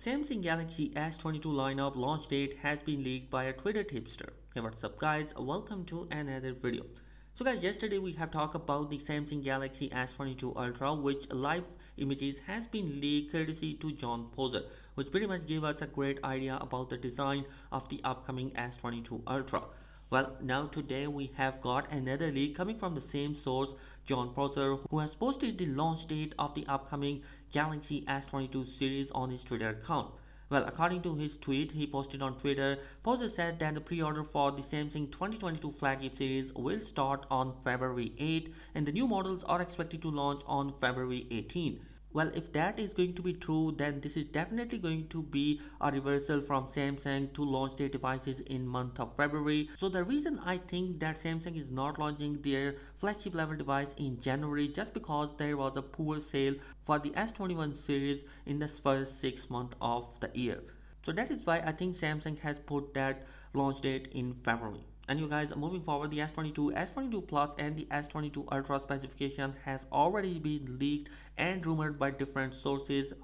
Samsung Galaxy S22 lineup launch date has been leaked by a Twitter tipster. Hey, what's up guys, welcome to another video. So guys, yesterday we have talked about the Samsung Galaxy S22 Ultra, which live images has been leaked courtesy to John Poser, which pretty much gave us a great idea about the design of the upcoming S22 Ultra. Well, now today we have got another leak coming from the same source, John Prosser, who has posted the launch date of the upcoming Galaxy S22 series on his Twitter account. Well, according to his tweet he posted on Twitter, Prosser said that the pre-order for the Samsung 2022 flagship series will start on February 8 and the new models are expected to launch on February 18. Well, if that is going to be true, then this is definitely going to be a reversal from Samsung to launch their devices in month of February. So the reason I think that Samsung is not launching their flagship level device in January just because there was a poor sale for the S21 series in the first 6 months of the year. So that is why I think Samsung has put that launch date in February. And you guys, moving forward, the S22, S22 Plus and the S22 Ultra specification has already been leaked and rumored by different sources.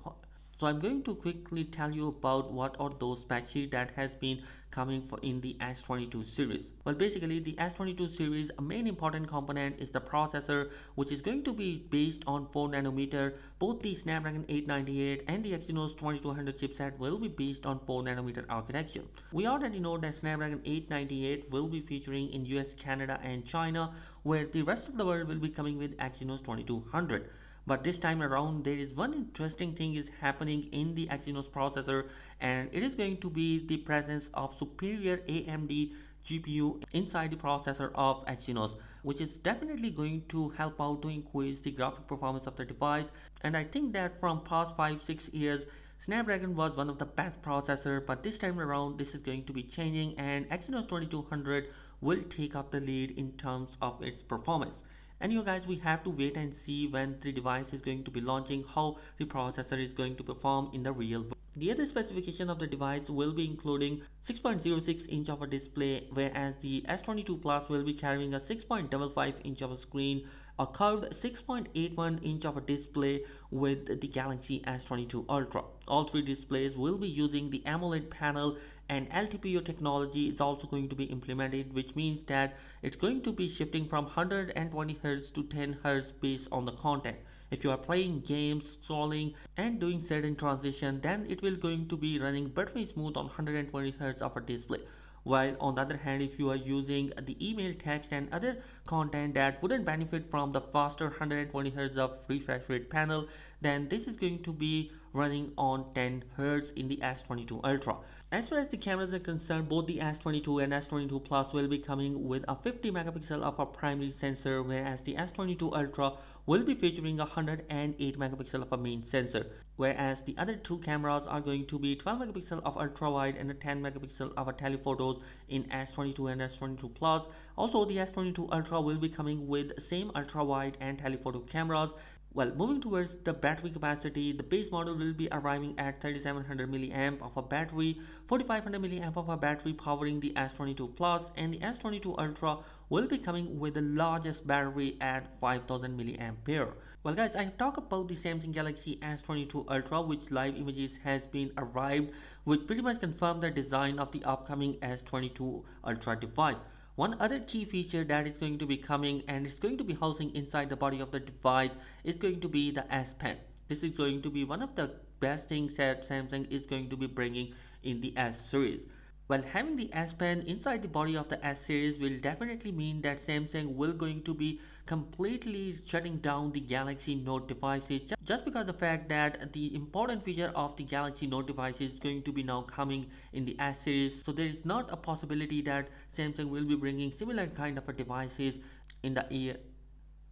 So I'm going to quickly tell you about what are those spec sheets that has been coming for in the S22 series. Well, basically the S22 series main important component is the processor, which is going to be based on 4nm. Both the Snapdragon 898 and the Exynos 2200 chipset will be based on 4nm architecture. We already know that Snapdragon 898 will be featuring in US, Canada and China, where the rest of the world will be coming with Exynos 2200. But this time around there is one interesting thing is happening in the Exynos processor, and it is going to be the presence of superior AMD GPU inside the processor of Exynos, which is definitely going to help out to increase the graphic performance of the device. And I think that from past 5-6 years Snapdragon was one of the best processor, but this time around this is going to be changing and Exynos 2200 will take up the lead in terms of its performance. And you guys, we have to wait and see when the device is going to be launching, how the processor is going to perform in the real world. The other specification of the device will be including 6.06 inch of a display, whereas the S22 Plus will be carrying a 6.55 inch of a screen, a curved 6.81 inch of a display with the Galaxy S22 Ultra. All three displays will be using the AMOLED panel, and LTPO technology is also going to be implemented, which means that it's going to be shifting from 120Hz to 10Hz based on the content. If you are playing games, scrolling and doing certain transition, then it will going to be running very smooth on 120Hz of a display. While on the other hand, if you are using the email, text and other content that wouldn't benefit from the faster 120Hz of refresh rate panel, then this is going to be running on 10Hz in the S22 Ultra. As far as the cameras are concerned, both the S22 and S22 Plus will be coming with a 50 megapixel of a primary sensor, whereas the S22 Ultra will be featuring a 108 megapixel of a main sensor, whereas the other two cameras are going to be 12 megapixel of ultra wide and a 10 megapixel of a telephotos in S22 and S22 Plus. Also, the S22 Ultra will be coming with same ultra wide and telephoto cameras. Well, moving towards the battery capacity, the base model will be arriving at 3700 mAh of a battery, 4500 mAh of a battery powering the S22 Plus, and the S22 Ultra will be coming with the largest battery at 5000 mAh. Well guys, I have talked about the Samsung Galaxy S22 Ultra, which live images has been arrived, which pretty much confirmed the design of the upcoming S22 Ultra device. One other key feature that is going to be coming and is going to be housing inside the body of the device is going to be the S Pen. This is going to be one of the best things that Samsung is going to be bringing in the S series. Well, having the S Pen inside the body of the S series will definitely mean that Samsung will going to be completely shutting down the Galaxy Note devices, just because the fact that the important feature of the Galaxy Note devices is going to be now coming in the S series. So there is not a possibility that Samsung will be bringing similar kind of a devices in the year.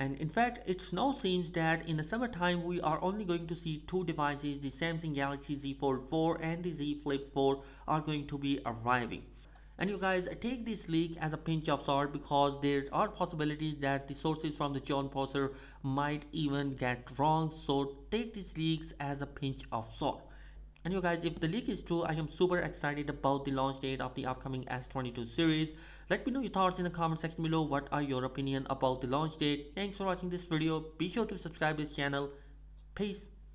And in fact, it now seems that in the summertime we are only going to see two devices, the Samsung Galaxy Z Fold 4 and the Z Flip 4 are going to be arriving. And you guys, take this leak as a pinch of salt, because there are possibilities that the sources from the John Prosser might even get wrong. So take these leaks as a pinch of salt. And you guys, if the leak is true, I am super excited about the launch date of the upcoming S22 series. Let me know your thoughts in the comment section below. What are your opinion about the launch date? Thanks for watching this video. Be sure to subscribe this channel. Peace.